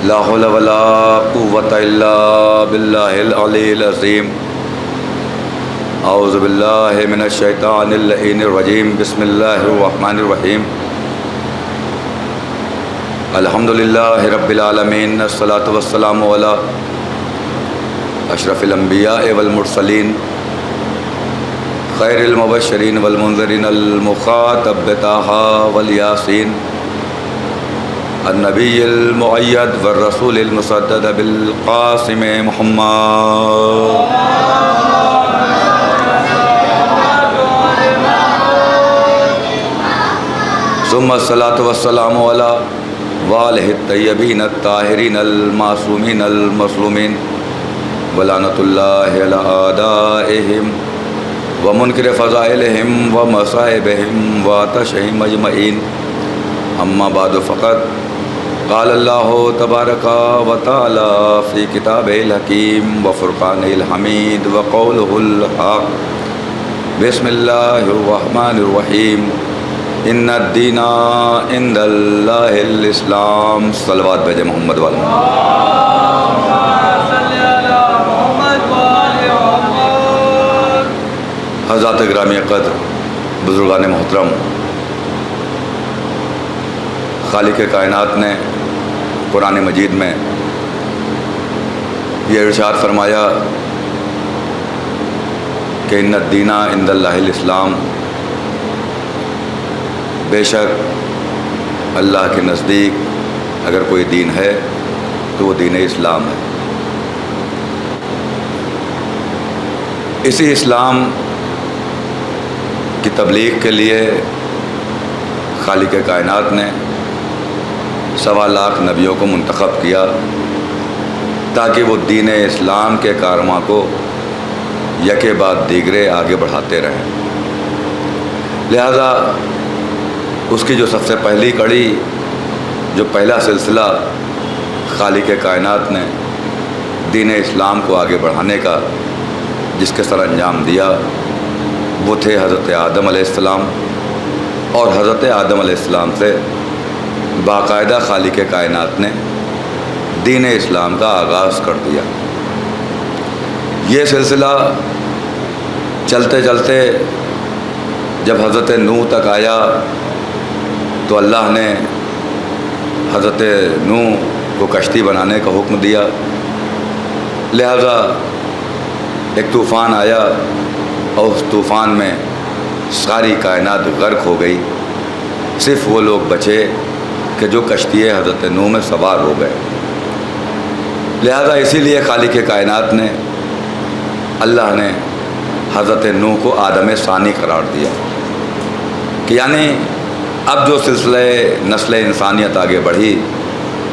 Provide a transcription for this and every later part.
لا حول ولا قوة الا باللہ العلی العظیم۔ اعوذ باللہ من الشیطان اللعین الرجیم۔ بسم اللہ الرحمن الرحیم۔ الحمد للہ رب العالمین، الصلاۃ والسلام علی اشرف الانبیاء والمرسلین، خیر المبشرین والمنذرین، المخاطب بطٰہٰ والیاسین، النبی المؤید والرسول المصدد بالقاسم محمد۔ ثم الصلاۃ والسلام علی وآلہ الطیبین الطاہرین المعصومین المظلومین، ولعنۃ اللہ علی اعدائہم ومنکر فضائلہم ومصائبہم وآتشہم اجمعین۔ اما بعد فقط قال اللہ تبارک و تعالی فی کتابہ الحکیم وفرقانہ الحمید وقولہ الحق۔ بسم اللہ الرحمن الرحیم۔ ان الدین عند اللہ الاسلام۔ صلوات بھیجے محمد والا۔ حضرات گرامی قدر، بزرگان محترم، خالق کائنات نے قرآن مجید میں یہ ارشاد فرمایا کہ ان الدین عند اللہ الاسلام، بے شک اللہ کے نزدیک اگر کوئی دین ہے تو وہ دین اسلام ہے۔ اسی اسلام کی تبلیغ کے لیے خالق کائنات نے 1.25 لاکھ نبیوں کو منتخب کیا تاکہ وہ دین اسلام کے کاررواں کو یکے بعد دیگرے آگے بڑھاتے رہیں۔ لہذا اس کی جو سب سے پہلی کڑی، جو پہلا سلسلہ خالق کائنات نے دین اسلام کو آگے بڑھانے کا جس کے سر انجام دیا، وہ تھے حضرت آدم علیہ السلام۔ اور حضرت آدم علیہ السلام سے باقاعدہ خالق کائنات نے دین اسلام کا آغاز کر دیا۔ یہ سلسلہ چلتے چلتے جب حضرت نوح تک آیا تو اللہ نے حضرت نوح کو کشتی بنانے کا حکم دیا۔ لہذا ایک طوفان آیا اور اس طوفان میں ساری کائنات غرق ہو گئی، صرف وہ لوگ بچے کہ جو کشتی حضرت نوح میں سوار ہو گئے۔ لہذا اسی لیے خالق کائنات نے، اللہ نے حضرت نوح کو آدم ثانی قرار دیا کہ یعنی اب جو سلسلے نسل انسانیت آگے بڑھی،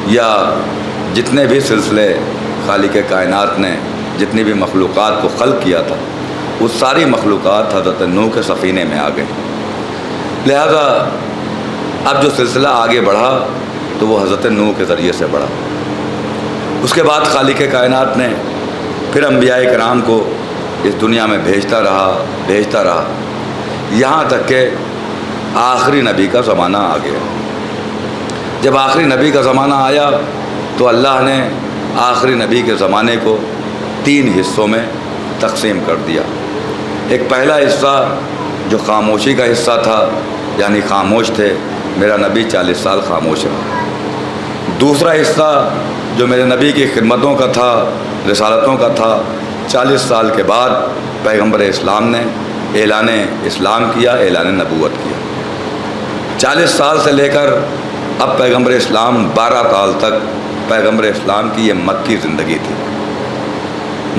یا جتنے بھی سلسلے خالق کائنات نے جتنی بھی مخلوقات کو خلق کیا تھا، وہ ساری مخلوقات حضرت نوح کے سفینے میں آ گئی۔ لہذا اب جو سلسلہ آگے بڑھا تو وہ حضرت نوح کے ذریعے سے بڑھا۔ اس کے بعد خالق کائنات نے پھر انبیاء کرام کو اس دنیا میں بھیجتا رہا یہاں تک کہ آخری نبی کا زمانہ آ گیا۔ جب آخری نبی کا زمانہ آیا تو اللہ نے آخری نبی کے زمانے کو 3 حصوں میں تقسیم کر دیا۔ ایک پہلا حصہ جو خاموشی کا حصہ تھا، یعنی خاموش تھے، میرا نبی 40 سال خاموش رہا۔ دوسرا حصہ جو میرے نبی کی خدمتوں کا تھا، رسالتوں کا تھا، 40 سال کے بعد پیغمبر اسلام نے اعلان اسلام کیا، اعلان نبوت کیا۔ 40 سال سے لے کر اب پیغمبر اسلام 12 سال تک پیغمبر اسلام کی یہ مکی زندگی تھی۔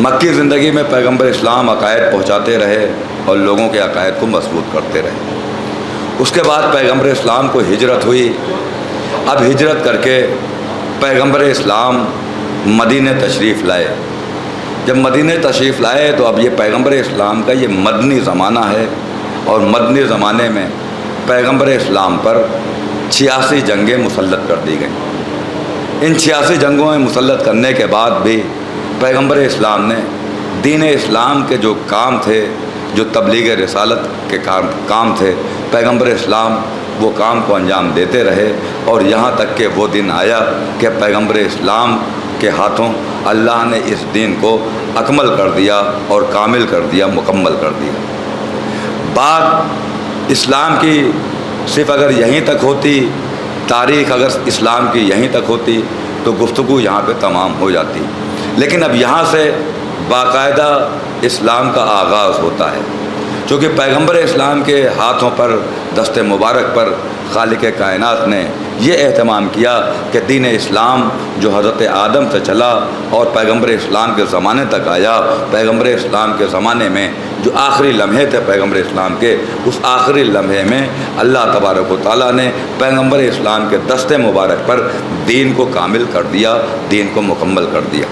مکی زندگی میں پیغمبر اسلام عقائد پہنچاتے رہے اور لوگوں کے عقائد کو مضبوط کرتے رہے۔ اس کے بعد پیغمبر اسلام کو ہجرت ہوئی۔ اب ہجرت کر کے پیغمبر اسلام مدینہ تشریف لائے۔ جب مدینہ تشریف لائے تو اب یہ پیغمبر اسلام کا یہ مدنی زمانہ ہے، اور مدنی زمانے میں پیغمبر اسلام پر 86 جنگیں مسلط کر دی گئیں۔ ان 86 جنگوں میں مسلط کرنے کے بعد بھی پیغمبر اسلام نے دین اسلام کے جو کام تھے، جو تبلیغ رسالت کے کام تھے، پیغمبر اسلام وہ کام کو انجام دیتے رہے، اور یہاں تک کہ وہ دن آیا کہ پیغمبر اسلام کے ہاتھوں اللہ نے اس دین کو اکمل کر دیا اور کامل کر دیا، مکمل کر دیا۔ بات اسلام کی صرف اگر یہیں تک ہوتی، تاریخ اگر اسلام کی یہیں تک ہوتی تو گفتگو یہاں پہ تمام ہو جاتی، لیکن اب یہاں سے باقاعدہ اسلام کا آغاز ہوتا ہے، چونکہ پیغمبر اسلام کے ہاتھوں پر، دست مبارک پر خالق کائنات نے یہ اہتمام کیا کہ دین اسلام جو حضرت آدم سے چلا اور پیغمبر اسلام کے زمانے تک آیا، پیغمبر اسلام کے زمانے میں جو آخری لمحے تھے پیغمبر اسلام کے، اس آخری لمحے میں اللہ تبارک و تعالیٰ نے پیغمبر اسلام کے دست مبارک پر دین کو کامل کر دیا، دین کو مکمل کر دیا۔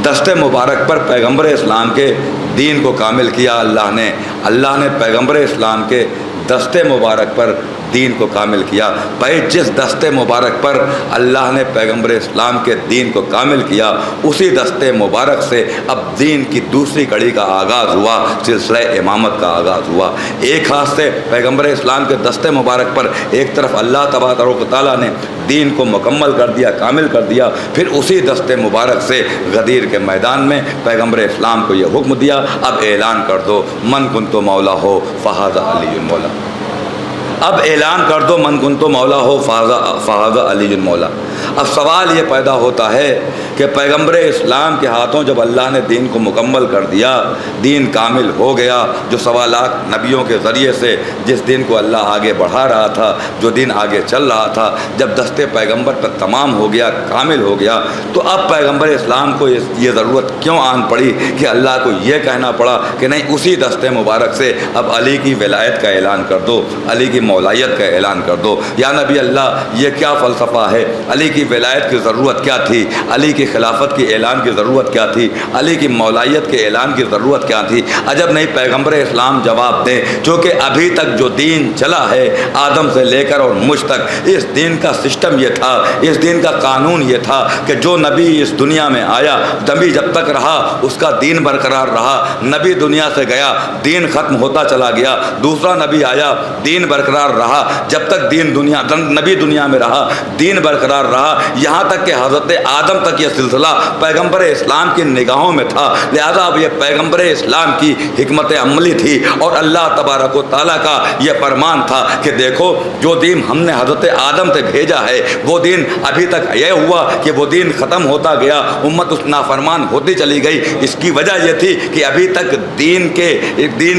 دست مبارک پر پیغمبر اسلام کے دین کو کامل کیا اللہ نے پیغمبر اسلام کے دست مبارک پر دین کو کامل کیا۔ بھائی جس دست مبارک پر اللہ نے پیغمبر اسلام کے دین کو کامل کیا، اسی دست مبارک سے اب دین کی دوسری کڑی کا آغاز ہوا، سلسلہ امامت کا آغاز ہوا۔ ایک ہاتھ سے پیغمبر اسلام کے دست مبارک پر ایک طرف اللہ تبارک و تعالیٰ نے دین کو مکمل کر دیا، کامل کر دیا، پھر اسی دست مبارک سے غدیر کے میدان میں پیغمبر اسلام کو یہ حکم دیا، اب اعلان کر دو من کنت مولا ہو فہذا علی مولا، اب اعلان کر دو من کنت مولا ہو فہذا علی مولا۔ اب سوال یہ پیدا ہوتا ہے کہ پیغمبر اسلام کے ہاتھوں جب اللہ نے دین کو مکمل کر دیا، دین کامل ہو گیا، جو 1.25 لاکھ نبیوں کے ذریعے سے جس دین کو اللہ آگے بڑھا رہا تھا، جو دین آگے چل رہا تھا، جب دست پیغمبر پر تمام ہو گیا، کامل ہو گیا، تو اب پیغمبر اسلام کو یہ ضرورت کیوں آن پڑی کہ اللہ کو یہ کہنا پڑا کہ نہیں، اسی دست مبارک سے اب علی کی ولایت کا اعلان کر دو، علی کی مولایت کا اعلان کر دو۔ یا نبی اللہ، یہ کیا فلسفہ ہے؟ علی کی ولایت کی ضرورت کیا تھی؟ علی کی خلافت کی اعلان کی ضرورت کیا تھی؟ علی کی مولایت کے اعلان کی ضرورت کیا تھی؟ عجب نہیں پیغمبر اسلام جواب دیں، چونکہ ابھی تک جو دین چلا ہے آدم سے لے کر اور مجھ تک، اس دین کا سسٹم یہ تھا، اس دین کا قانون یہ تھا کہ جو نبی اس دنیا میں آیا، نبی جب تک رہا اس کا دین برقرار رہا، نبی دنیا سے گیا دین ختم ہوتا چلا گیا، دوسرا نبی آیا دین برقرار رہا، جب تک نبی دنیا میں رہا دین برقرار رہا، یہاں تک کہ حضرت آدم تک یہ سلسلہ پیغمبر اسلام کی نگاہوں میں تھا۔ لہذا اب یہ پیغمبر اسلام کی حکمت عملی تھی اور اللہ تبارک و تعالیٰ کا یہ فرمان تھا کہ دیکھو جو دین ہم نے حضرت آدم سے بھیجا ہے، وہ دین ابھی تک یہ ہوا کہ وہ دین ختم ہوتا گیا، امت اس نافرمان ہوتی چلی گئی۔ اس کی وجہ یہ تھی کہ ابھی تک دین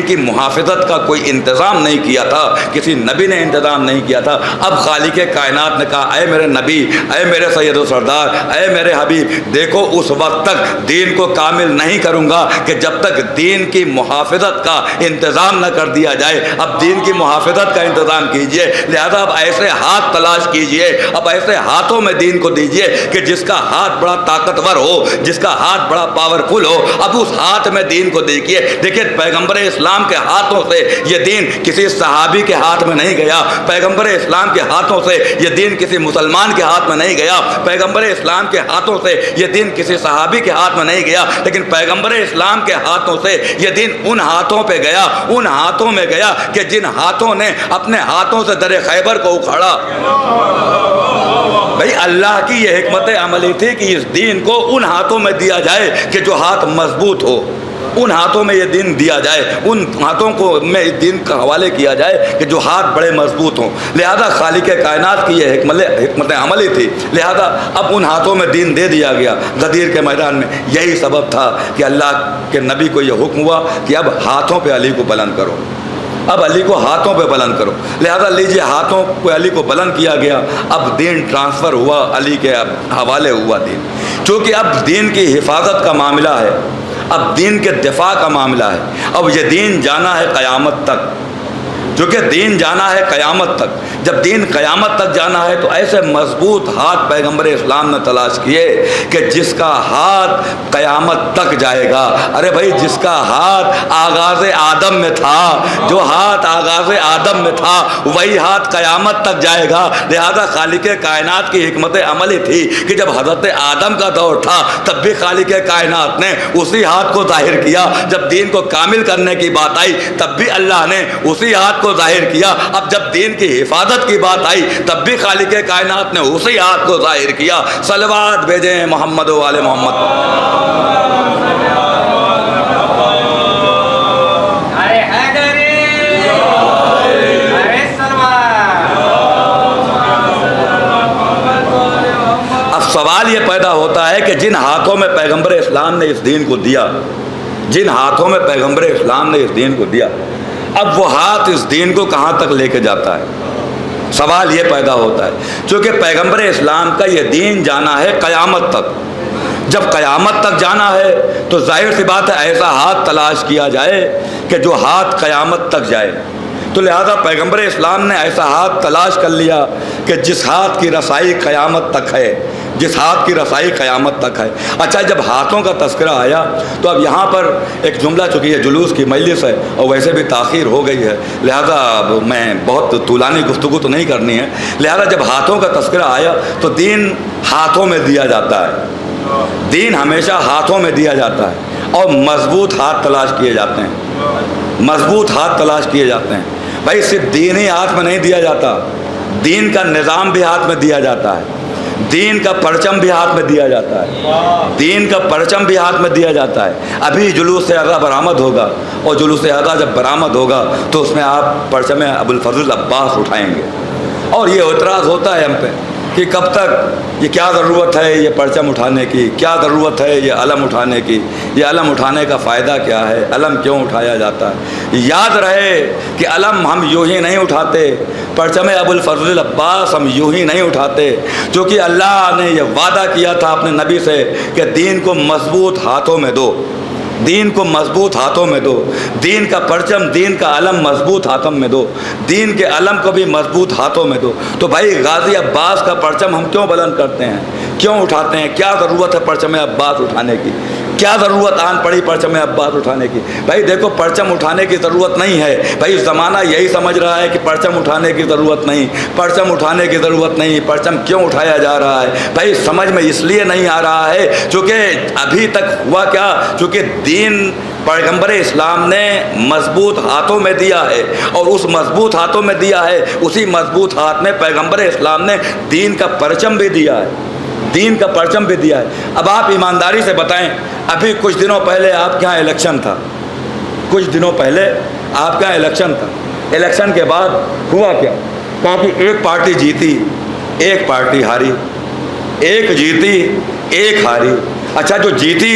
کی محافظت کا کوئی انتظام نہیں کیا تھا، کسی نبی نے انتظام نہیں کیا تھا۔ اب خالق کائنات نے کہا اے میرے نبی، اے میرے سید و سردار، اے میرے حبیب، دیکھو اس وقت تک دین کو کامل نہیں کروں گا کہ جب تک دین کی محافظت کا انتظام نہ کر دیا جائے۔ اب دین کی محافظت کا انتظام کیجئے، لہذا اب ایسے ہاتھ تلاش کیجئے، اب ایسے ہاتھوں میں دین کو دیجئے کہ جس کا ہاتھ بڑا طاقتور ہو، جس کا ہاتھ بڑا پاورفل ہو، اب اس ہاتھ میں دین کو دیکھیے۔ دیکھیے پیغمبر اسلام کے ہاتھوں سے یہ دین کسی صحابی کے ہاتھ میں نہیں گیا، پیغمبر اسلام کے ہاتھوں سے یہ دین کسی مسلمان کے ہاتھ میں نہیں گیا، پیغمبر اسلام کے ہاتھوں سے یہ دین کسی صحابی کے ہاتھ میں نہیں گیا، لیکن پیغمبر اسلام کے ہاتھوں سے یہ دین ان ہاتھوں پہ گیا، ان ہاتھوں میں گیا کہ جن ہاتھوں نے اپنے ہاتھوں سے در خیبر کو اکھاڑا۔ بھئی اللہ کی یہ حکمت عملی تھی کہ اس دین کو ان ہاتھوں میں دیا جائے کہ جو ہاتھ مضبوط ہو، ان ہاتھوں میں یہ دین دیا جائے، ان ہاتھوں کو میں اس دین کا حوالے کیا جائے کہ جو ہاتھ بڑے مضبوط ہوں۔ لہذا خالق کائنات کی یہ حکمت عملی تھی، لہذا اب ان ہاتھوں میں دین دے دیا گیا غدیر کے میدان میں۔ یہی سبب تھا کہ اللہ کے نبی کو یہ حکم ہوا کہ اب ہاتھوں پہ علی کو بلند کرو، اب علی کو ہاتھوں پہ بلند کرو۔ لہذا لیجیے ہاتھوں پہ علی کو بلند کیا گیا، اب دین ٹرانسفر ہوا، علی کے حوالے ہوا دین۔ چونکہ اب دین کی حفاظت کا معاملہ ہے، اب دین کے دفاع کا معاملہ ہے، اب یہ دین جانا ہے قیامت تک، چونکہ دین جانا ہے قیامت تک۔ جب دین قیامت تک جانا ہے تو ایسے مضبوط ہاتھ پیغمبر اسلام نے تلاش کیے کہ جس کا ہاتھ قیامت تک جائے گا۔ ارے بھائی جس کا ہاتھ آغاز آدم میں تھا، جو ہاتھ آغاز آدم میں تھا وہی ہاتھ قیامت تک جائے گا۔ لہذا خالق کائنات کی حکمت عملی تھی کہ جب حضرت آدم کا دور تھا تب بھی خالق کائنات نے اسی ہاتھ کو ظاہر کیا، جب دین کو کامل کرنے کی بات آئی تب بھی اللہ نے اسی ہاتھ کو ظاہر کیا. اب جب دین کی حفاظت کی بات آئی تب بھی خالق کائنات نے اسی ہاتھ کو ظاہر کیا. صلوات بھیجیں محمد و آل محمد. سوال یہ پیدا ہوتا ہے کہ جن ہاتھوں میں پیغمبر اسلام نے اس دین کو دیا، جن ہاتھوں میں پیغمبر اسلام نے اس دین کو دیا، اب وہ ہاتھ اس دین کو کہاں تک لے کے جاتا ہے؟ سوال یہ پیدا ہوتا ہے چونکہ پیغمبر اسلام کا یہ دین جانا ہے قیامت تک. جب قیامت تک جانا ہے تو ظاہر سی بات ہے ایسا ہاتھ تلاش کیا جائے کہ جو ہاتھ قیامت تک جائے. تو لہذا پیغمبر اسلام نے ایسا ہاتھ تلاش کر لیا کہ جس ہاتھ کی رسائی قیامت تک ہے، جس ہاتھ کی رسائی قیامت تک ہے. اچھا جب ہاتھوں کا تذکرہ آیا تو اب یہاں پر ایک جملہ، چونکہ یہ جلوس کی مجلس ہے اور ویسے بھی تاخیر ہو گئی ہے لہذا اب میں بہت طولانی گفتگو تو نہیں کرنی ہے. لہذا جب ہاتھوں کا تذکرہ آیا تو دین ہاتھوں میں دیا جاتا ہے، دین ہمیشہ ہاتھوں میں دیا جاتا ہے اور مضبوط ہاتھ تلاش کیے جاتے ہیں، مضبوط ہاتھ تلاش کیے جاتے ہیں. بھائی صرف دین ہی ہاتھ میں نہیں دیا جاتا، دین کا نظام بھی ہاتھ میں دیا جاتا ہے، دین کا پرچم بھی ہاتھ میں دیا جاتا ہے، دین کا پرچم بھی ہاتھ میں دیا جاتا ہے. ابھی جلوس اعضا برآمد ہوگا اور جلوس اعضا جب برآمد ہوگا تو اس میں آپ پرچم ابوالفضل عباس اٹھائیں گے. اور یہ اعتراض ہوتا ہے ہم پہ کہ کب تک، یہ کیا ضرورت ہے یہ پرچم اٹھانے کی، کیا ضرورت ہے یہ علم اٹھانے کی، یہ علم اٹھانے کا فائدہ کیا ہے، علم کیوں اٹھایا جاتا ہے؟ یاد رہے کہ علم ہم یوں ہی نہیں اٹھاتے، پرچم ابوالفضل عباس ہم یوں ہی نہیں اٹھاتے، کیونکہ اللہ نے یہ وعدہ کیا تھا اپنے نبی سے کہ دین کو مضبوط ہاتھوں میں دو، دین کو مضبوط ہاتھوں میں دو، دین کا پرچم، دین کا علم مضبوط ہاتھوں میں دو، دین کے علم کو بھی مضبوط ہاتھوں میں دو. تو بھائی غازی عباس کا پرچم ہم کیوں بلند کرتے ہیں، کیوں اٹھاتے ہیں؟ کیا ضرورت ہے پرچم عباس اٹھانے کی؟ کیا ضرورت آن پڑی پرچم عباس اٹھانے کی؟ بھائی دیکھو پرچم اٹھانے کی ضرورت نہیں ہے، بھائی زمانہ یہی سمجھ رہا ہے کہ پرچم اٹھانے کی ضرورت نہیں، پرچم اٹھانے کی ضرورت نہیں. پرچم کیوں اٹھایا جا رہا ہے؟ بھائی سمجھ میں اس لیے نہیں آ رہا ہے چونکہ ابھی تک ہوا کیا، چونکہ دین پیغمبر اسلام نے مضبوط ہاتھوں میں دیا ہے اور اس مضبوط ہاتھوں میں دیا ہے، اسی مضبوط ہاتھ میں پیغمبر اسلام نے دین کا پرچم بھی دیا ہے، دین کا پرچم بھی دیا ہے. اب آپ ایمانداری سے بتائیں، ابھی کچھ دنوں پہلے آپ کے یہاں الیکشن تھا، کچھ دنوں پہلے آپ کے یہاں الیکشن تھا. الیکشن کے بعد ہوا کیا؟ کیونکہ ایک پارٹی جیتی، ایک پارٹی ہاری، ایک جیتی ایک ہاری. اچھا جو جیتی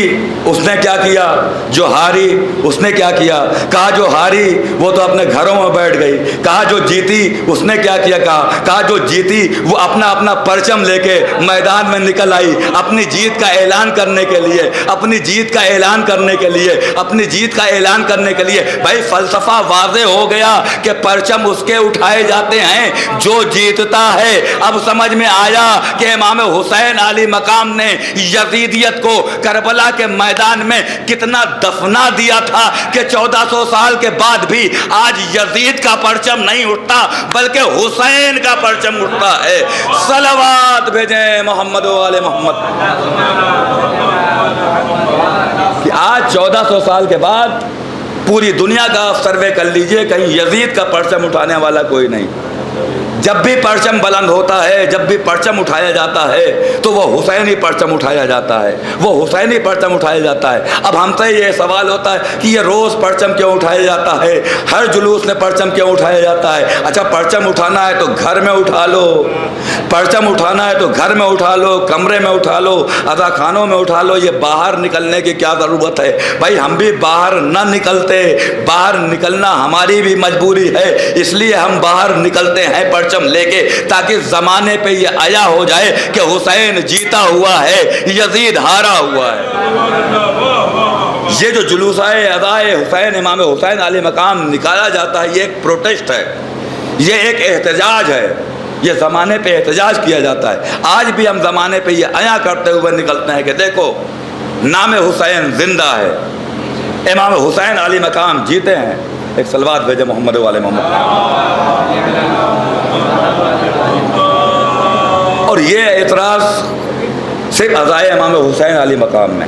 اس نے کیا کیا، جو ہاری اس نے کیا کیا؟ کہا جو ہاری وہ تو اپنے گھروں میں بیٹھ گئی. کہا جو جیتی اس نے کیا کیا؟ کہا جو جیتی وہ اپنا اپنا پرچم لے کے میدان میں نکل آئی اپنی جیت کا اعلان کرنے کے لیے، اپنی جیت کا اعلان کرنے کے لیے، اپنی جیت کا اعلان کرنے کے لیے. بھائی فلسفہ واضح ہو گیا کہ پرچم اس کے اٹھائے جاتے ہیں جو جیتتا ہے. اب سمجھ میں آیا کہ امام حسین علی مقام نے یزیدیت کو کربلا کے میدان میں کتنا دفنا دیا تھا کہ 1400 سال کے بعد بھی آج یزید کا پرچم نہیں اٹھتا بلکہ حسین کا پرچم اٹھتا ہے. صلوات بھیجیں محمد و آل محمد. کہ آج 1400 سال کے بعد پوری دنیا کا آپ سروے کر لیجئے، کہیں یزید کا پرچم اٹھانے والا کوئی نہیں. جب بھی پرچم بلند ہوتا ہے، جب بھی پرچم اٹھایا جاتا ہے تو وہ حسینی پرچم اٹھایا جاتا ہے، وہ حسینی پرچم اٹھایا جاتا ہے. اب ہم سے یہ سوال ہوتا ہے کہ یہ روز پرچم کیوں اٹھایا جاتا ہے، ہر جلوس میں پرچم کیوں اٹھایا جاتا ہے؟ اچھا پرچم اٹھانا ہے تو گھر میں اٹھا لو، پرچم اٹھانا ہے تو گھر میں اٹھا لو، کمرے میں اٹھا لو، اذا خانوں میں اٹھا لو. یہ باہر نکلنے کی کیا ضرورت ہے؟ بھائی ہم بھی باہر نہ نکلتے، باہر نکلنا ہماری بھی مجبوری ہے، اس لیے ہم باہر نکلتے ہیں پرچم لے کے تاکہ زمانے پہ یہ آیا ہو جائے کہ حسین جیتا ہوا ہے، یزید ہارا ہوا ہے. یہ جو جلوس ادائے حسین امام حسین علی مقام نکالا جاتا ہے، یہ ایک پروٹیسٹ ہے، یہ ایک احتجاج ہے، یہ زمانے پہ احتجاج کیا جاتا ہے. آج بھی ہم زمانے پہ یہ عیاں کرتے ہوئے نکلتے ہیں کہ دیکھو نام حسین زندہ ہے، امام حسین علی مقام جیتے ہیں. ایک صلوات بھیجے محمد والے محمد. اور یہ اعتراض صرف عزائے امام حسین علی مقام میں،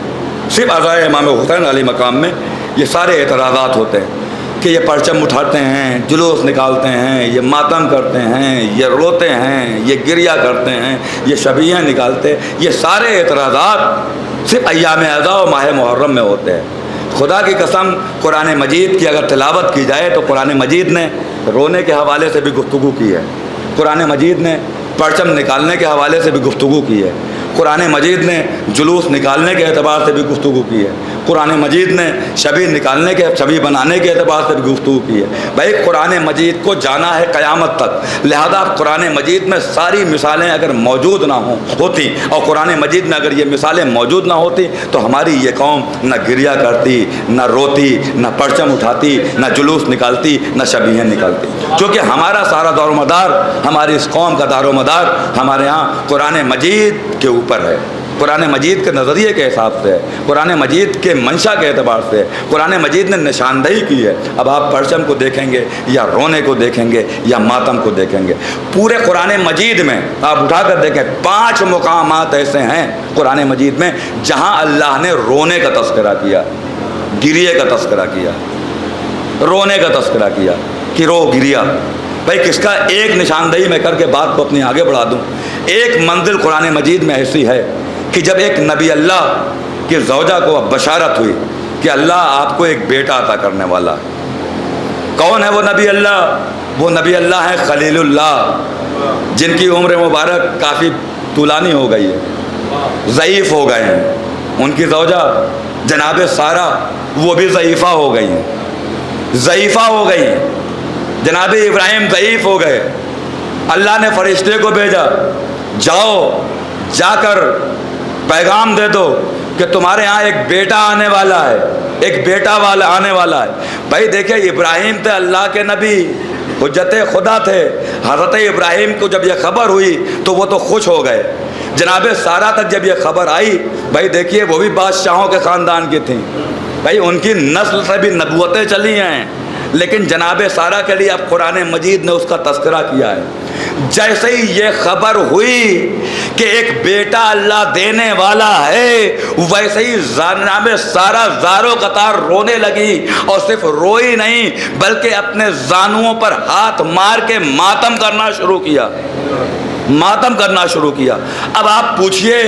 صرف عزائے امام حسین علی مقام میں یہ سارے اعتراضات ہوتے ہیں. کہ یہ پرچم اٹھاتے ہیں، جلوس نکالتے ہیں، یہ ماتم کرتے ہیں، یہ روتے ہیں، یہ گریہ کرتے ہیں، یہ شبیہیں نکالتے، یہ سارے اعتراضات صرف ایام اعضاء و ماہ محرم میں ہوتے ہیں۔ خدا کی قسم قرآن مجید کی اگر تلاوت کی جائے تو قرآن مجید نے رونے کے حوالے سے بھی گفتگو کی ہے، قرآن مجید نے پرچم نکالنے کے حوالے سے بھی گفتگو کی ہے، قرآن مجید نے جلوس نکالنے کے اعتبار سے بھی گفتگو کی ہے، قرآن مجید نے شبی نکالنے کے شبی بنانے کے اعتبار سے بھی گفتگو کی ہے۔ بھائی قرآن مجید کو جانا ہے قیامت تک، لہذا قرآن مجید میں ساری مثالیں اگر موجود نہ ہوتی اور قرآن مجید میں اگر یہ مثالیں موجود نہ ہوتی تو ہماری یہ قوم نہ گریہ کرتی، نہ روتی، نہ پرچم اٹھاتی، نہ جلوس نکالتی، نہ شبیہیں نکالتی، کیونکہ ہمارا سارا دار و مدار، ہماری اس قوم کا دار و مدار ہمارے ہاں قرآن مجید کے اوپر ہے، قرآن مجید کے نظریے کے حساب سے ہے، قرآن مجید کے منشا کے اعتبار سے ہے، قرآن مجید نے نشاندہی کی ہے۔ اب آپ پرچم کو دیکھیں گے یا رونے کو دیکھیں گے یا ماتم کو دیکھیں گے، پورے قرآن مجید میں آپ اٹھا کر دیکھیں 5 مقامات ایسے ہیں قرآن مجید میں جہاں اللہ نے رونے کا تذکرہ کیا، گریے کا تذکرہ کیا، رونے کا تذکرہ کیا کہ رو گریہ۔ بھائی کس کا ایک نشاندہی میں کر کے بات کو اپنی آگے بڑھا دوں۔ ایک منزل قرآن مجید میں ایسی ہے کہ جب ایک نبی اللہ کی زوجہ کو بشارت ہوئی کہ اللہ آپ کو ایک بیٹا عطا کرنے والا ہے۔ کون ہے وہ نبی اللہ؟ وہ نبی اللہ ہے خلیل اللہ، جن کی عمر مبارک کافی طولانی ہو گئی ہے، ضعیف ہو گئے ہیں۔ ان کی زوجہ جناب سارہ وہ بھی ضعیفہ ہو گئی ہیں، ضعیفہ ہو گئی ہیں۔ جناب ابراہیم ضعیف ہو گئے، اللہ نے فرشتے کو بھیجا، جاؤ جا کر پیغام دے دو کہ تمہارے ہاں ایک بیٹا آنے والا ہے، ایک بیٹا والا آنے والا ہے۔ بھائی دیکھیں ابراہیم تھے اللہ کے نبی، حجت خدا تھے، حضرت ابراہیم کو جب یہ خبر ہوئی تو وہ تو خوش ہو گئے۔ جناب سارہ تک جب یہ خبر آئی، بھائی دیکھیے وہ بھی بادشاہوں کے خاندان کی تھیں، بھائی ان کی نسل سے بھی نبوتیں چلی ہیں، لیکن جناب سارہ کے لیے اب قرآن مجید نے اس کا تذکرہ کیا ہے۔ جیسے ہی یہ خبر ہوئی کہ ایک بیٹا اللہ دینے والا ہے، ویسے ہی جناب سارہ زاروں قطار رونے لگی، اور صرف روئی نہیں بلکہ اپنے زانوؤں پر ہاتھ مار کے ماتم کرنا شروع کیا، ماتم کرنا شروع کیا۔ اب آپ پوچھئے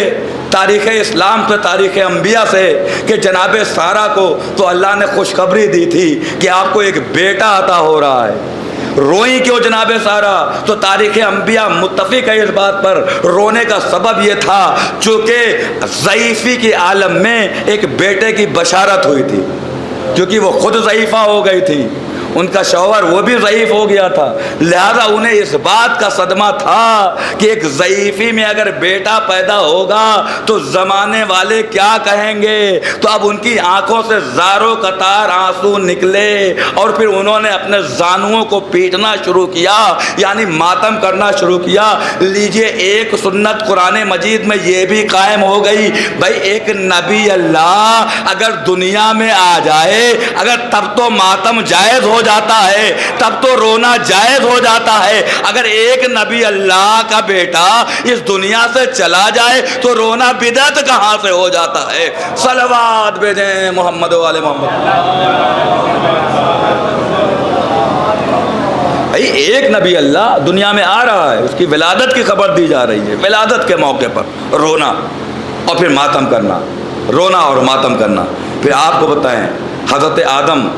تاریخ اسلام سے، تاریخ انبیاء سے کہ جناب سارہ کو تو اللہ نے خوشخبری دی تھی کہ آپ کو ایک بیٹا عطا ہو رہا ہے، روئی کیوں جناب سارہ؟ تو تاریخ انبیاء متفق ہے اس بات پر، رونے کا سبب یہ تھا چونکہ ضعیفی کے عالم میں ایک بیٹے کی بشارت ہوئی تھی، کیونکہ وہ خود ضعیفہ ہو گئی تھی، ان کا شوہر وہ بھی ضعیف ہو گیا تھا، لہذا انہیں اس بات کا صدمہ تھا کہ ایک ضعیفی میں اگر بیٹا پیدا ہوگا تو زمانے والے کیا کہیں گے۔ تو اب ان کی آنکھوں سے زاروں قطار آنسو نکلے، اور پھر انہوں نے اپنے زانوؤں کو پیٹنا شروع کیا، یعنی ماتم کرنا شروع کیا۔ لیجئے ایک سنت قرآن مجید میں یہ بھی قائم ہو گئی، بھائی ایک نبی اللہ اگر دنیا میں آ جائے، اگر تب تو ماتم جائز ہو جاتا ہے، تب تو رونا جائز ہو جاتا ہے، اگر ایک نبی اللہ کا بیٹا اس دنیا سے چلا جائے تو رونا بدعت کہاں سے ہو جاتا ہے؟ صلوات بھیجیں محمد و آل محمد۔ بھائی ایک نبی اللہ دنیا میں آ رہا ہے، اس کی ولادت کی خبر دی جا رہی ہے، ولادت کے موقع پر رونا اور پھر ماتم کرنا، رونا اور ماتم کرنا۔ پھر آپ کو بتائیں حضرت آدم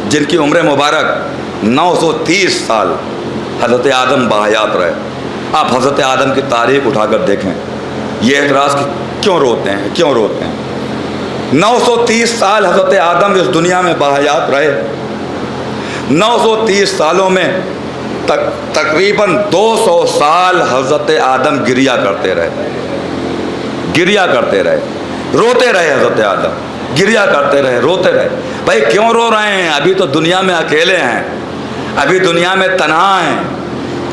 جن کی عمر مبارک 930 سال، حضرت آدم باحیات رہے۔ آپ حضرت آدم کی تاریخ اٹھا کر دیکھیں، یہ اعتراض کہ کیوں روتے ہیں، کیوں روتے ہیں۔ 930 سال حضرت آدم اس دنیا میں باحیات رہے، 930 سالوں میں تقریباً 200 سال حضرت آدم گریہ کرتے رہے، گریہ کرتے رہے، روتے رہے۔ حضرت آدم گریہ کرتے رہے، روتے رہے۔ بھائی کیوں رو رہے ہیں؟ ابھی تو دنیا میں اکیلے ہیں، ابھی دنیا میں تنہا ہیں،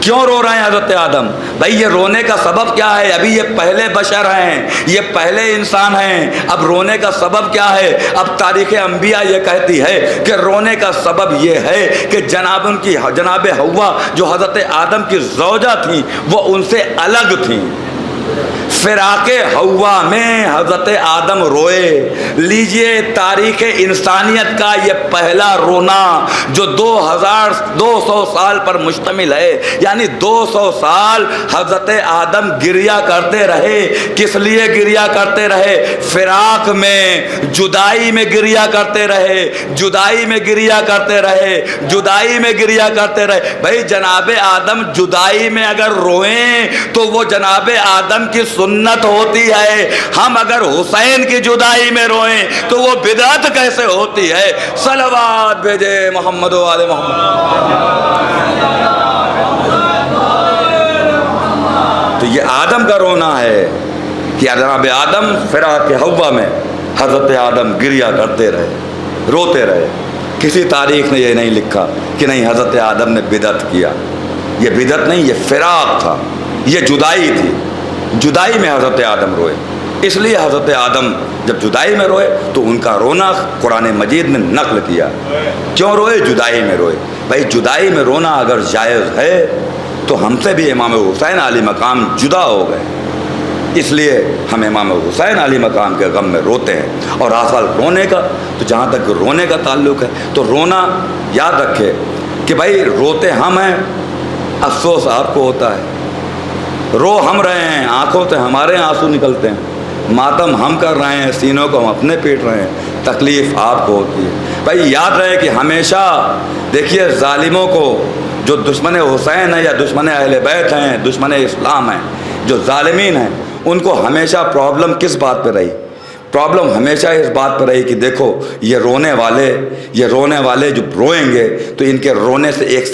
کیوں رو رہے ہیں حضرت آدم؟ بھائی یہ رونے کا سبب کیا ہے؟ ابھی یہ پہلے بشر ہیں، یہ پہلے انسان ہیں، اب رونے کا سبب کیا ہے؟ اب تاریخ انبیاء یہ کہتی ہے کہ رونے کا سبب یہ ہے کہ جناب حوا جو حضرت آدم کی زوجہ تھیں وہ ان سے الگ تھیں، فراق ہوا میں حضرت آدم روئے۔ لیجئے تاریخ انسانیت کا یہ پہلا رونا جو 2200 سال پر مشتمل ہے، یعنی 200 سال حضرت آدم گریا کرتے رہے۔ کس لیے گریا کرتے رہے؟ فراق میں، جدائی میں گریا کرتے رہے، جدائی میں گریا کرتے رہے، جدائی میں گریا کرتے رہے۔ بھائی جناب آدم جدائی میں اگر روئیں تو وہ جناب آدم کی سنت ہوتی ہے، ہم اگر حسین کی جدائی میں روئیں تو وہ بدعت کیسے ہوتی ہے؟ صلوات بھیجے محمد و آل محمد۔ تو یہ آدم کا رونا ہے کہ جناب آدم فراق ہوا میں حضرت آدم گریا کرتے رہے، روتے رہے۔ کسی تاریخ نے یہ نہیں لکھا کہ نہیں حضرت آدم نے بدعت کیا۔ یہ بدعت نہیں، یہ فراق تھا، یہ جدائی تھی۔ جدائی میں حضرت آدم روئے، اس لیے حضرت آدم جب جدائی میں روئے تو ان کا رونا قرآن مجید نے نقل کیا۔ کیوں روئے؟ جدائی میں روئے۔ بھائی جدائی میں رونا اگر جائز ہے تو ہم سے بھی امام حسین علی مقام جدا ہو گئے، اس لیے ہم امام حسین علی مقام کے غم میں روتے ہیں۔ اور اصل رونے کا تو جہاں تک رونے کا تعلق ہے تو رونا یاد رکھے کہ بھائی روتے ہم ہیں، افسوس آپ کو ہوتا ہے۔ رو ہم رہے ہیں، آنکھوں سے ہمارے آنسو نکلتے ہیں، ماتم ہم کر رہے ہیں، سینوں کو ہم اپنے پیٹ رہے ہیں، تکلیف آپ کو ہوتی ہے۔ بھائی یاد رہے کہ ہمیشہ دیکھیے ظالموں کو، جو دشمن حسین ہیں یا دشمن اہل بیت ہیں، دشمن اسلام ہیں، جو ظالمین ہیں، ان کو ہمیشہ پرابلم کس بات پہ رہی؟ پرابلم ہمیشہ اس بات پہ رہی کہ دیکھو یہ رونے والے جو روئیں گے تو ان کے رونے سے ایک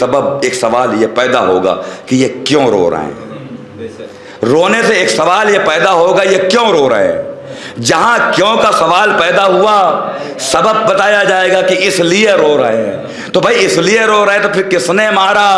سوال یہ پیدا ہوگا کہ یہ کیوں رو رہے ہیں۔ رونے سے ایک سوال یہ پیدا ہوگا یہ کیوں رو رہے ہیں۔ جہاں کیوں کا سوال پیدا ہوا سبب بتایا جائے گا کہ اس لیے رو رہے ہیں۔ تو بھائی اس لیے رو رہے تو پھر کس نے مارا؟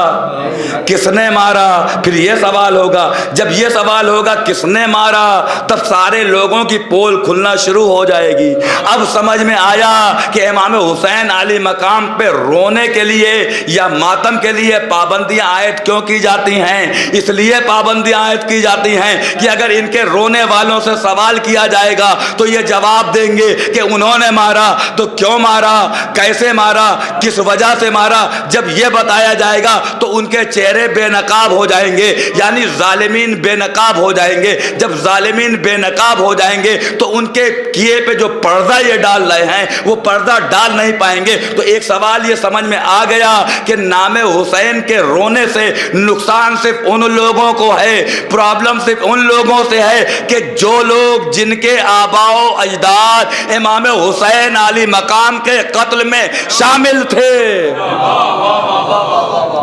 کس نے مارا؟ پھر یہ سوال ہوگا۔ جب یہ سوال ہوگا کس نے مارا تب سارے لوگوں کی پول کھلنا شروع ہو جائے گی۔ اب سمجھ میں آیا کہ امام حسین علی مقام پہ رونے کے لیے یا ماتم کے لیے پابندیاں عائد کیوں کی جاتی ہیں۔ اس لیے پابندیاں عائد کی جاتی ہیں کہ اگر ان کے رونے والوں سے سوال کیا جائے گا تو یہ جواب دیں گے کہ انہوں نے مارا تو کیوں مارا، کیسے مارا، کس وجہ سے مارا۔ جب یہ بتایا جائے گا تو ان کے چہرے بے نقاب ہو جائیں گے، یعنی ظالمین بے نقاب ہو جائیں گے۔ جب ظالمین بے نقاب ہو جائیں گے تو ان کے کیے پہ جو پردہ یہ ڈال رہے ہیں وہ پردہ ڈال نہیں پائیں گے۔ تو ایک سوال یہ سمجھ میں آ گیا کہ نام حسین کے رونے سے نقصان صرف ان لوگوں کو ہے، پرابلم صرف ان لوگوں سے ہے کہ جو لوگ جن کے آباء و اجداد امام حسین علی مقام کے قتل میں شامل تھے،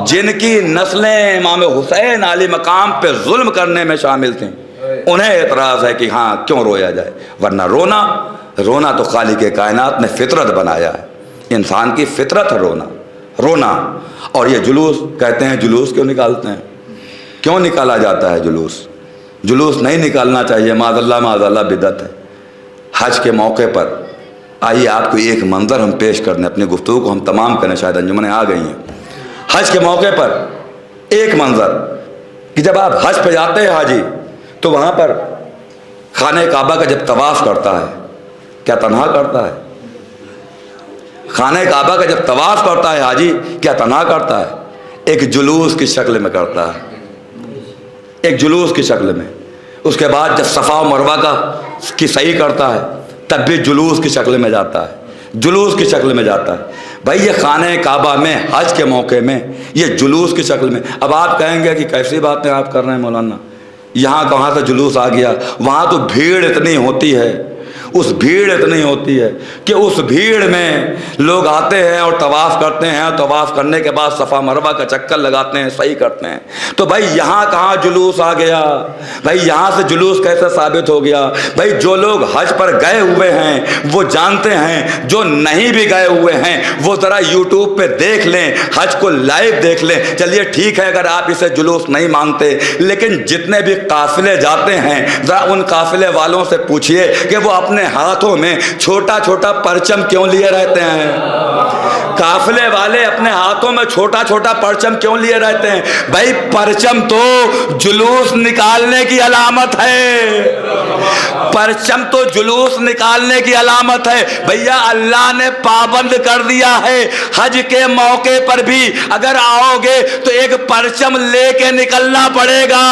جن کی نسلیں امام حسین علی مقام پہ ظلم کرنے میں شامل تھیں، انہیں اعتراض ہے کہ ہاں کیوں رویا جائے۔ ورنہ رونا تو خالق کائنات نے فطرت بنایا ہے، انسان کی فطرت ہے رونا۔ اور یہ جلوس کہتے ہیں، جلوس کیوں نکالتے ہیں؟ کیوں نکالا جاتا ہے جلوس نہیں نکالنا چاہیے، معاذ اللہ بدعت ہے۔ حج کے موقع پر آئیے آپ کو ایک منظر ہم پیش کر دیں، اپنی گفتگو کو ہم تمام کریں، شاید انجمنیں آ گئی ہیں۔ حج کے موقع پر ایک منظر کہ جب آپ حج پہ جاتے ہیں حاجی تو وہاں پر خانہ کعبہ کا جب طواف کرتا ہے، کیا تنہا کرتا ہے؟ خانہ کعبہ کا جب طواف کرتا ہے حاجی کیا تنہا کرتا ہے؟ ایک جلوس کی شکل میں کرتا ہے، ایک جلوس کی شکل میں۔ اس کے بعد جب صفا و مروہ کی صحیح کرتا ہے تب بھی جلوس کی شکل میں جاتا ہے، جلوس کی شکل میں جاتا ہے۔ بھائی یہ خانہ کعبہ میں حج کے موقع میں یہ جلوس کی شکل میں۔ اب آپ کہیں گے کہ کیسی باتیں آپ کر رہے ہیں مولانا، یہاں کہاں سے جلوس آ گیا؟ وہاں تو بھیڑ اتنی ہوتی ہے، اس بھیڑ اتنی ہوتی ہے کہ اس بھیڑ میں لوگ آتے ہیں اور طواف کرتے ہیں، اور طواف کرنے کے بعد صفا مروہ کا چکر لگاتے ہیں، صحیح کرتے ہیں۔ تو بھائی یہاں کہاں جلوس آ گیا؟ بھائی یہاں سے جلوس کیسے ثابت ہو گیا؟ بھائی جو لوگ حج پر گئے ہوئے ہیں وہ جانتے ہیں، جو نہیں بھی گئے ہوئے ہیں وہ ذرا یوٹیوب پہ دیکھ لیں، حج کو لائیو دیکھ لیں۔ چلیے ٹھیک ہے اگر آپ اسے جلوس نہیں مانتے، لیکن جتنے بھی قافلے جاتے ہیں ذرا ان قافلے والوں سے پوچھئے کہ وہ اپنے ہاتھوں میں چھوٹا چھوٹا پرچم کیوں لیے رہتے ہیں؟ قافلے والے اپنے ہاتھوں میں چھوٹا چھوٹا پرچم کیوں لیے رہتے ہیں؟ بھائی پرچم تو جلوس نکالنے کی علامت ہے، پرچم تو جلوس نکالنے کی علامت ہے۔ بھیا اللہ نے پابند کر دیا ہے، حج کے موقع پر بھی اگر آؤ گے تو ایک پرچم لے کے نکلنا پڑے گا،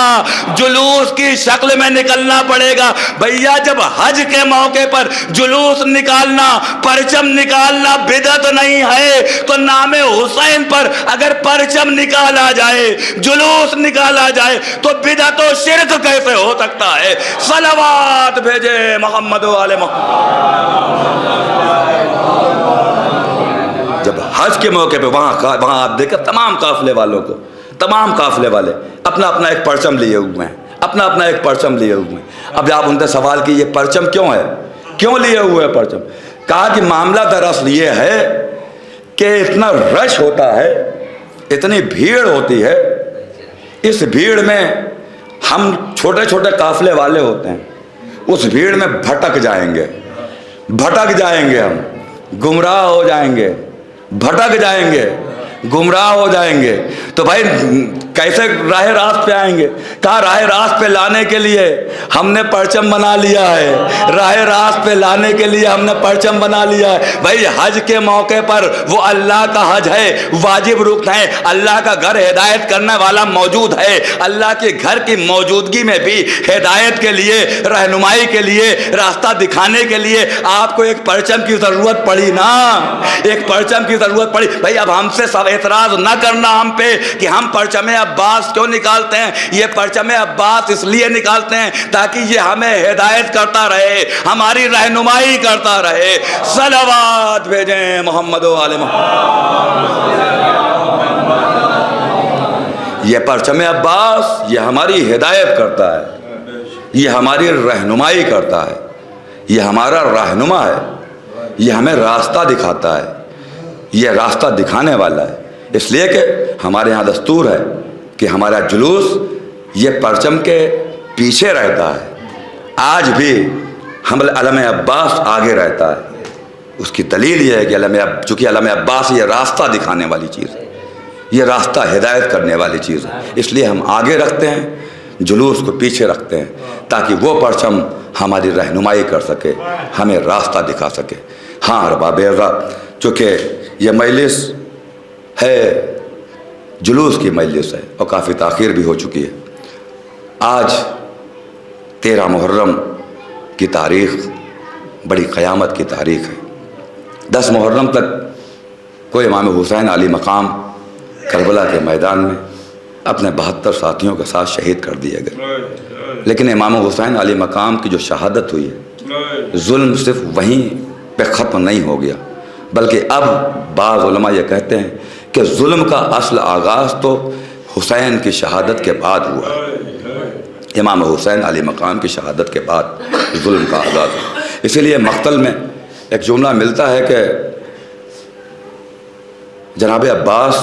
جلوس کی شکل میں نکلنا پڑے گا۔ بھیا جب حج کے موقع پر جلوس نکالنا، پرچم نکالنا بدعت نہیں ہے تو نام حسین پر اگر پرچم نکالا جائے، جلوس نکالا جائے تو بدعت و شرک کیسے ہو سکتا ہے؟ صلوات بھیجے محمد و آل محمد۔ جب حج کے موقع پہ وہاں آپ دیکھیں تمام قافلے والوں کو، تمام قافلے والے اپنا اپنا ایک پرچم لیے ہوئے ہیں، اپنا اپنا ایک پرچم لیے ہوئے ہیں۔ اب آپ ان سے سوال کی یہ پرچم کیوں ہے، کیوں لیے ہوئے ہیں پرچم؟ کہا کہ معاملہ دراصل یہ ہے کہ اتنا رش ہوتا ہے، اتنی بھیڑ ہوتی ہے، اس بھیڑ میں ہم چھوٹے چھوٹے قافلے والے ہوتے ہیں، اس بھیڑ میں بھٹک جائیں گے، بھٹک جائیں گے، ہم گمراہ ہو جائیں گے، بھٹک جائیں گے، گمراہ ہو جائیں گے۔ تو بھائی کیسے راہ راست پہ آئیں گے؟ کہا راہ راست پہ لانے کے لیے ہم نے پرچم بنا لیا ہے، راہ راست پہ لانے کے لیے ہم نے پرچم بنا لیا ہے۔ بھائی حج کے موقع پر وہ اللہ کا حج ہے، واجب رکن ہے، اللہ کا گھر ہدایت کرنے والا موجود ہے، اللہ کے گھر کی موجودگی میں بھی ہدایت کے لیے، رہنمائی کے لیے، راستہ دکھانے کے لیے آپ کو ایک پرچم کی ضرورت پڑی نا، ایک پرچم کی ضرورت پڑی۔ بھائی اب ہم سے سب اعتراض نہ کرنا ہم پہ کہ ہم پرچم عباس کیوں نکالتے ہیں۔ یہ پرچم عباس اس لیے نکالتے ہیں تاکہ یہ ہمیں ہدایت کرتا رہے، ہماری رہنمائی کرتا رہے۔ صلوات بھیجیں محمد و آل محمد۔ یہ پرچم عباس یہ ہماری ہدایت کرتا ہے، یہ ہماری رہنمائی کرتا ہے، یہ ہمارا رہنما ہے، یہ ہمیں راستہ دکھاتا ہے، یہ راستہ دکھانے والا ہے۔ اس لیے کہ ہمارے ہاں دستور ہے کہ ہمارا جلوس یہ پرچم کے پیچھے رہتا ہے۔ آج بھی ہم علم عباس آگے رہتا ہے۔ اس کی دلیل یہ ہے کہ چونکہ علم عباس یہ راستہ دکھانے والی چیز ہے، یہ راستہ ہدایت کرنے والی چیز ہے، اس لیے ہم آگے رکھتے ہیں، جلوس کو پیچھے رکھتے ہیں تاکہ وہ پرچم ہماری رہنمائی کر سکے، ہمیں راستہ دکھا سکے۔ ہاں ارباب عزا، چونکہ یہ مجلس ہے، جلوس کی مجلس ہے اور کافی تاخیر بھی ہو چکی ہے۔ آج 13 محرم کی تاریخ بڑی قیامت کی تاریخ ہے۔ 10 محرم تک کوئی امام حسین علی مقام کربلا کے میدان میں اپنے 72 ساتھیوں کے ساتھ شہید کر دیے گئے، لیکن امام حسین علی مقام کی جو شہادت ہوئی ہے، ظلم صرف وہیں پہ ختم نہیں ہو گیا، بلکہ اب بعض علماء یہ کہتے ہیں کہ ظلم کا اصل آغاز تو حسین کی شہادت کے بعد ہوا ہے۔ امام حسین علی مقام کی شہادت کے بعد ظلم کا آغاز ہوا۔ اسی لیے مقتل میں ایک جملہ ملتا ہے کہ جناب عباس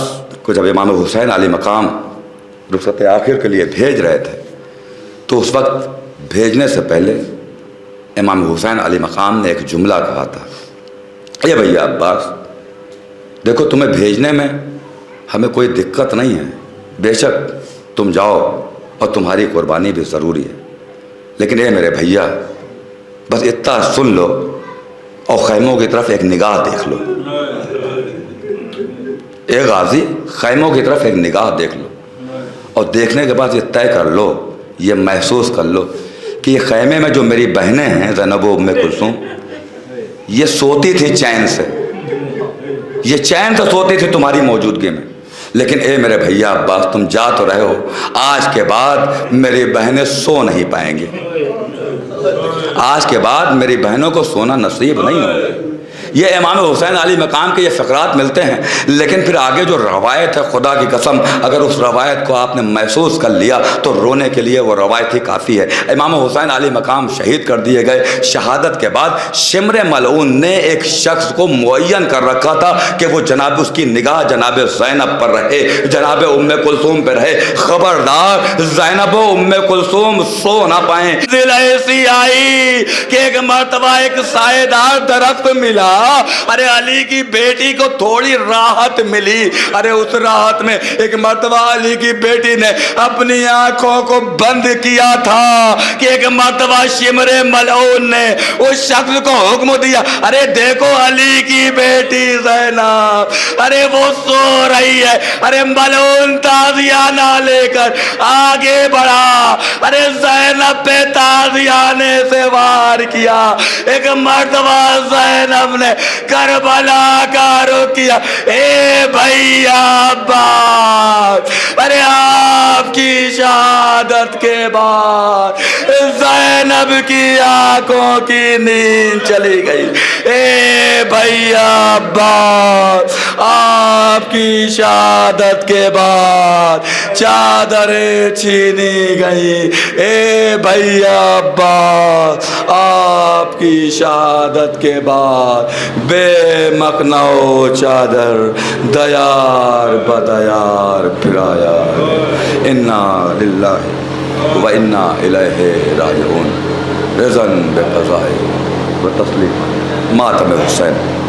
کو جب امام حسین علی مقام رخصت آخر کے لیے بھیج رہے تھے تو اس وقت بھیجنے سے پہلے امام حسین علی مقام نے ایک جملہ کہا تھا، اے بھیا عباس، دیکھو تمہیں بھیجنے میں ہمیں کوئی دقت نہیں ہے، بے شک تم جاؤ اور تمہاری قربانی بھی ضروری ہے، لیکن اے میرے بھیا بس اتنا سن لو اور خیموں کی طرف ایک نگاہ دیکھ لو۔ اے غازی، خیموں کی طرف ایک نگاہ دیکھ لو اور دیکھنے کے بعد یہ طے کر لو، یہ محسوس کر لو کہ یہ خیمے میں جو میری بہنیں ہیں زینب و ام کلثوم، یہ سوتی تھی چین سے، یہ چین سے سوتی تھی تمہاری موجودگی میں، لیکن اے میرے بھیا عباس تم جا تو رہے ہو، آج کے بعد میری بہنیں سو نہیں پائیں گی، آج کے بعد میری بہنوں کو سونا نصیب نہیں ہوگا۔ یہ امام حسین علی مقام کے یہ فقرات ملتے ہیں، لیکن پھر آگے جو روایت ہے، خدا کی قسم اگر اس روایت کو آپ نے محسوس کر لیا تو رونے کے لیے وہ روایت ہی کافی ہے۔ امام حسین علی مقام شہید کر دیے گئے، شہادت کے بعد شمر ملعون نے ایک شخص کو معین کر رکھا تھا کہ وہ جناب اس کی نگاہ جناب زینب پر رہے، جناب ام کلثوم پہ رہے، خبردار زینب و ام کلثوم سو نہ پائیں۔ دل ایسی آئی کہ ایک مرتبہ ایک سائے دار درخت ملا، کیا؟ ارے علی کی بیٹی کو تھوڑی راحت ملی. ارے اس راحت میں ایک مرتبہ علی کی بیٹی نے اپنی آنکھوں کو بند کیا تھا کہ ایک مرتبہ شمر ملعون نے اس شخص کو حکم دیا, ارے دیکھو علی کی بیٹی زینب, ارے وہ سو رہی ہے. ارے ملعون تازیانہ لے کر آگے بڑھا, ارے زینب پہ تازیانے سے وار کیا. ایک مرتبہ زینب نے کربلا کا رخ کیا. اے بھیا عباس, ارے آپ کی شہادت کے بعد زینب کی آنکھوں کی نیند چلی گئی. اے بھیا عباس, آپ کی شہادت کے بعد چادریں چھینی گئی. اے بھیا عباس, آپ کی شہادت کے بعد بے مخنو چادر دیار بدیار پھرایا. انا للہ و انا الیہ راجعون. رضا بقضاء و تسلیم ماتم حسین.